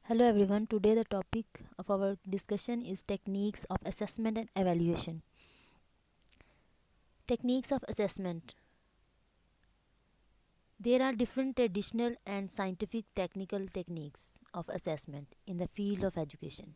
Hello everyone. Today the topic of our discussion is techniques of assessment and evaluation. Techniques of assessment. There are different traditional and scientific technical techniques of assessment in the field of education.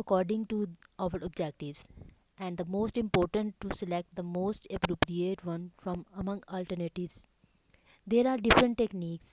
according to our objectives, and the most important to select the most appropriate one from among alternatives. There are different techniques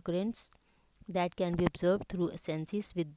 occurrence that can be observed through senses with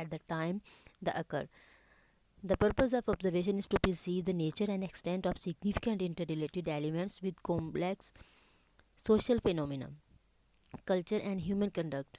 at the time they occur. The purpose of observation is to perceive the nature and extent of significant interrelated elements with complex social phenomena, culture and human conduct.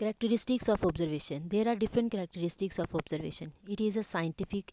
Characteristics of observation. There are different characteristics of observation. It is a scientific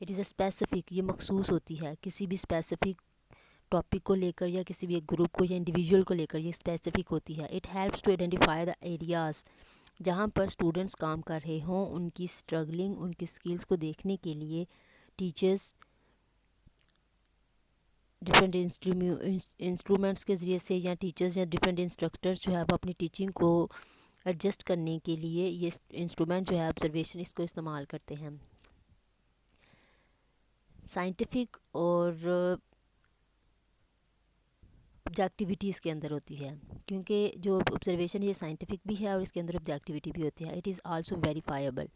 it is a specific, یہ مخصوص ہوتی ہے کسی بھی specific topic کو لے کر یا کسی بھی ایک گروپ کو یا انڈیویجول کو لے کر، یہ اسپیسیفک ہوتی ہے. It helps to identify the areas جہاں پر اسٹوڈنٹس کام کر رہے ہوں، ان کی اسٹرگلنگ، ان کی اسکلس کو دیکھنے کے لیے ٹیچرس ڈفرینٹ انسٹرومنٹس کے ذریعے سے یا ٹیچرز یا ڈفرینٹ انسٹرکٹرز جو ہے وہ اپنی ٹیچنگ کو ایڈجسٹ کرنے کے لیے یہ انسٹرومنٹ جو ہے آبزرویشن، اس کو استعمال کرتے ہیں. سائنٹیفک اور آبجیکٹیویٹیز کے اندر ہوتی ہے، کیونکہ جو آبزرویشن یہ سائنٹیفک بھی ہے اور اس کے اندر آبجیکٹیویٹی بھی ہوتی ہے. It is also verifiable.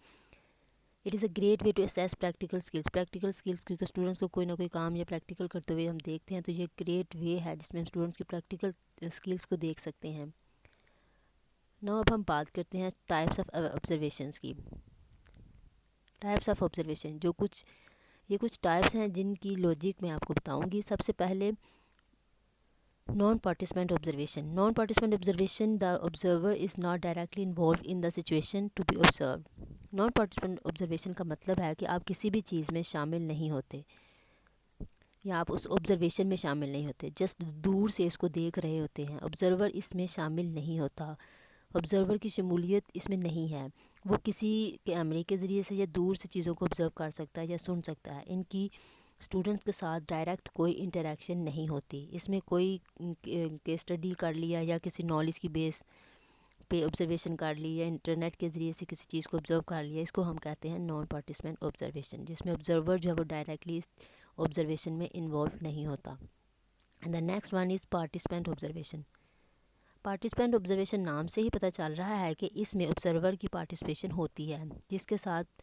It is a great way to assess practical skills کیونکہ اسٹوڈنٹس کو کوئی نہ کوئی کام یا پریکٹیکل کرتے ہوئے ہم دیکھتے ہیں، تو یہ گریٹ وے ہے جس میں ہم اسٹوڈنٹس کی پریکٹیکل اسکلس کو دیکھ سکتے ہیں. نو اب ہم بات کرتے ہیں ٹائپس آف آبزرویشنس کی. ٹائپس آف آبزرویشن یہ کچھ ٹائپس ہیں جن کی لاجک میں آپ کو بتاؤں گی. سب سے پہلے non participant observation. Non participant observation, the observer is not directly involved in the situation to be observed. Non participant observation کا مطلب ہے کہ آپ کسی بھی چیز میں شامل نہیں ہوتے یا آپ اس آبزرویشن میں شامل نہیں ہوتے، جسٹ دور سے اس کو دیکھ رہے ہوتے ہیں. آبزرور اس میں شامل نہیں ہوتا، آبزرور کی شمولیت اس میں نہیں ہے. وہ کسی کیمرے کے ذریعے سے یا دور سے چیزوں کو آبزرو کر سکتا ہے یا سن سکتا ہے. ان کی اسٹوڈنٹس کے ساتھ ڈائریکٹ کوئی انٹریکشن نہیں ہوتی. اس میں کوئی کیس اسٹڈی کر لیا یا کسی نالج کی بیس پہ آبزرویشن کر لی یا انٹرنیٹ کے ذریعے سے کسی چیز کو آبزرو کر لیا، اس کو ہم کہتے ہیں نان پارٹیسپینٹ آبزرویشن، جس میں آبزرور جو ہے وہ ڈائریکٹلی اس آبزرویشن میں انوالو نہیں ہوتا. And the next one is participant observation. Participant observation نام سے ہی پتہ چل رہا ہے کہ اس میں آبزرور کی پارٹیسپیشن ہوتی ہے، جس کے ساتھ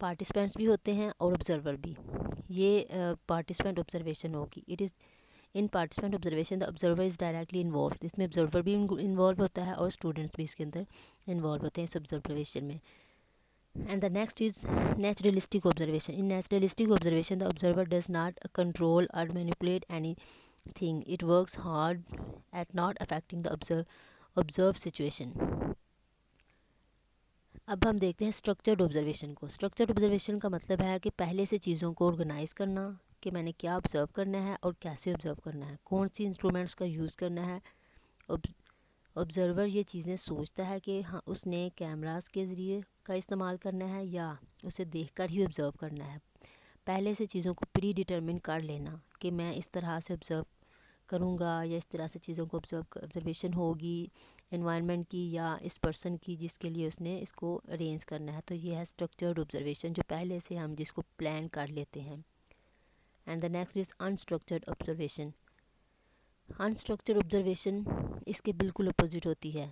پارٹیسپینٹس بھی ہوتے ہیں اور آبزرور بھی. یہ پارٹیسپینٹ آبزرویشن ہوگی. It is in participant observation the observer is directly involved. اس میں آبزرور بھی انوالو ہوتا ہے اور اسٹوڈنٹس بھی اس کے اندر انوالو ہوتے ہیں اس آبزرویشن میں. And the next is naturalistic observation. In naturalistic observation the observer does not control اور manipulate any thing. It works hard at not affecting the observed situation. اب ہم دیکھتے ہیں اسٹرکچرڈ آبزرویشن کو. اسٹرکچرڈ آبزرویشن کا مطلب ہے کہ پہلے سے چیزوں کو آرگنائز کرنا، کہ میں نے کیا آبزرو کرنا ہے اور کیسے آبزرو کرنا ہے، کون سی انسٹرومنٹس کا یوز کرنا ہے. آبزرور یہ چیزیں سوچتا ہے کہ ہاں اس نے کیمراز کے ذریعے کا استعمال کرنا ہے یا اسے دیکھ کر ہی آبزرو کرنا ہے. پہلے سے چیزوں کو پری ڈیٹرمن کر لینا کہ میں اس طرح سے آبزرو کروں گا یا اس طرح سے چیزوں کو آبزرویشن ہوگی انوائرمنٹ کی یا اس پرسن کی جس کے لیے اس نے اس کو ارینج کرنا ہے. تو یہ ہے اسٹرکچرڈ آبزرویشن، جو پہلے سے ہم جس کو پلان کر لیتے ہیں. And the next is unstructured observation. Unstructured observation اس کے بالکل اپوزٹ ہوتی ہے.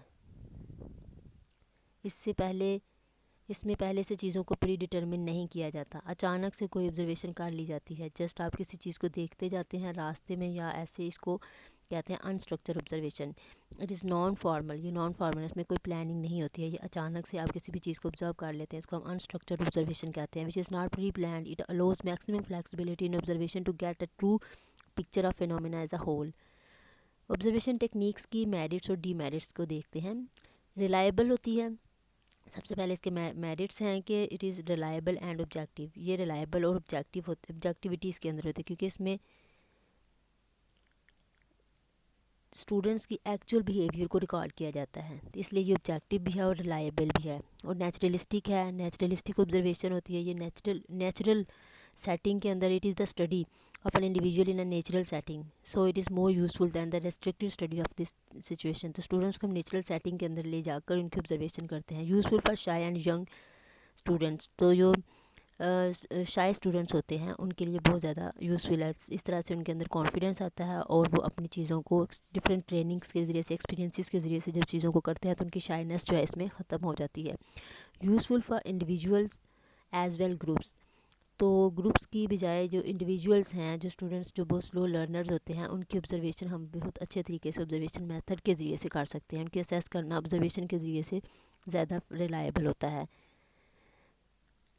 اس میں پہلے سے چیزوں کو پری ڈیٹرمن نہیں کیا جاتا، اچانک سے کوئی آبزرویشن کر لی جاتی ہے. جسٹ آپ کسی چیز کو دیکھتے جاتے ہیں راستے میں یا ایسے، اس کو کہتے ہیں unstructured observation. It is non formal. یہ نان فارمل، اس میں کوئی پلاننگ نہیں ہوتی ہے، یہ اچانک سے آپ کسی بھی چیز کو آبزرو کر لیتے ہیں. اس کو ہم انسٹرکچرڈ آبزرویشن کہتے ہیں. Which is not pre planned. It allows maximum flexibility in observation to get a true picture of phenomena as a whole. Observation techniques کی میرٹس اور ڈی میرٹس کو دیکھتے ہیں. ریلائبل ہوتی ہے. سب سے پہلے اس کے میرٹس ہیں کہ it is reliable and objective. یہ ریلائبل اور آبجیکٹیوٹیز کے اندر ہوتے ہیں کیونکہ اس میں اسٹوڈنٹس کی ایکچوئل بیہیویئر کو ریکارڈ کیا جاتا ہے، اس لیے یہ آبجیکٹیو بھی ہے اور ریلائبل بھی ہے. اور نیچرلسٹک ہے. نیچرلسٹک آبزرویشن ہوتی ہے یہ نیچرل سیٹنگ کے اندر. It is the study of an individual in a natural setting, so it is more useful than the restrictive study of this situation. تو اسٹوڈنٹس کو ہم نیچرل سیٹنگ کے اندر لے جا کر ان کی آبزرویشن کرتے ہیں. Useful for shy and young students. تو جو شائع اسٹوڈنٹس ہوتے ہیں ان کے لیے بہت زیادہ یوزفل ہے. اس طرح سے ان کے اندر کانفیڈنس آتا ہے اور وہ اپنی چیزوں کو ڈفرینٹ ٹریننگس کے ذریعے سے، ایکسپیرینسز کے ذریعے سے جب چیزوں کو کرتے ہیں تو ان کی شائنیس جو ہے اس میں ختم ہو جاتی ہے. Useful for individuals as well groups. تو گروپس کی بجائے جو انڈیویژولس ہیں، جو اسٹوڈنٹس جو بہت سلو لرنرز ہوتے ہیں، ان کی آبزرویشن ہم بہت اچھے طریقے سے آبزرویشن میتھڈ کے ذریعے سے کر سکتے ہیں. ان کی اسیس کرنا آبزرویشن کے ذریعے سے زیادہ ریلائبل ہوتا ہے.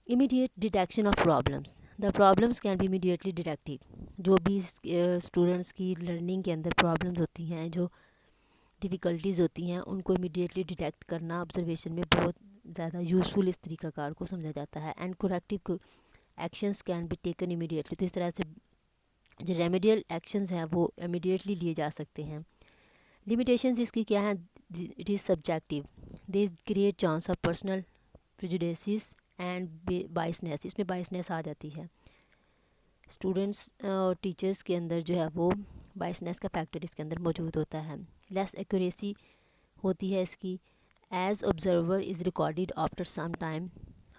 Immediate detection of problems. The problems can be immediately detected. جو بھی اسٹوڈنٹس کی لرننگ کے اندر پرابلمز ہوتی ہیں، جو ڈیفیکلٹیز ہوتی ہیں، ان کو امیڈیٹلی ڈیٹیکٹ کرنا آبزرویشن میں بہت زیادہ یوزفل اس طریقہ کار کو سمجھا جاتا ہے. And corrective actions can be taken immediately. تو اس طرح سے جو ریمیڈیل ایکشنز ہیں وہ امیڈیٹلی لیے جا سکتے ہیں. لمیٹیشنز اس کی کیا ہیں؟ It is subjective. They create chance of personal prejudices and biasness. اس میں بائسنیس آ جاتی ہے. اسٹوڈنٹس اور ٹیچرس کے اندر جو ہے وہ بائسنیس کا فیکٹر اس کے اندر موجود ہوتا ہے. لیس ایکوریسی ہوتی ہے اس کی. As observer is recorded after some time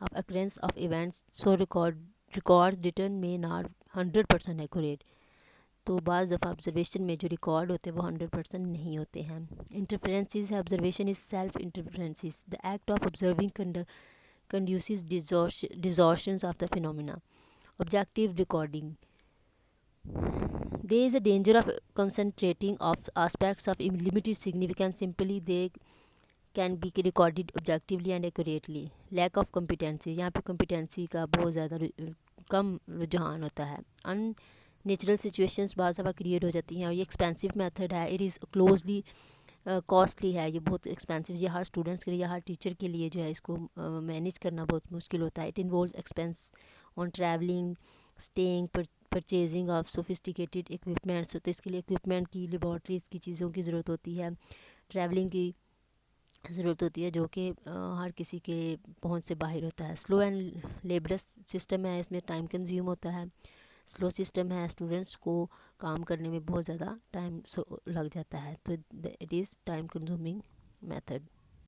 of occurrence of events so record return میں ناٹ 100% ایکوریٹ. تو بعض دفعہ آبزرویشن میں جو ریکارڈ ہوتے ہیں وہ 100% نہیں ہوتے ہیں. انٹرفیرنسز ہے. Observation is self interferences. The act of observing conduces distortions of the phenomena. Objective recording. There is a danger of concentrating of aspects of limited significance. Simply they can be recorded objectively and accurately. Lack of competency. یہاں پہ competency کا بہت زیادہ کم رجحان ہوتا ہے. Natural situations بعض دفعہ کریٹ ہو جاتی ہیں اور یہ ایکسپینسو میتھڈ ہے. اٹ از کلوزلی کاسٹلی ہے. یہ بہت ایکسپینسو. یہ ہر اسٹوڈنٹس کے لیے یا ہر ٹیچر کے لیے جو ہے اس کو مینیج کرنا بہت مشکل ہوتا ہے. It involves expense on travelling, staying, purchasing of sophisticated equipments. تو اس کے لیے اکوپمنٹ کی, لیبارٹریز کی چیزوں کی ضرورت ہوتی ہے. ٹریولنگ کی ضرورت ہوتی ہے جو کہ ہر کسی کے پہنچ سے باہر ہوتا ہے. سلو اینڈ لیبرس سسٹم ہے. اس میں ٹائم کنزیوم ہوتا ہے. سلو سسٹم ہے. اسٹوڈنٹس کو کام کرنے میں بہت زیادہ ٹائم لگ جاتا ہے. تو it is time consuming method.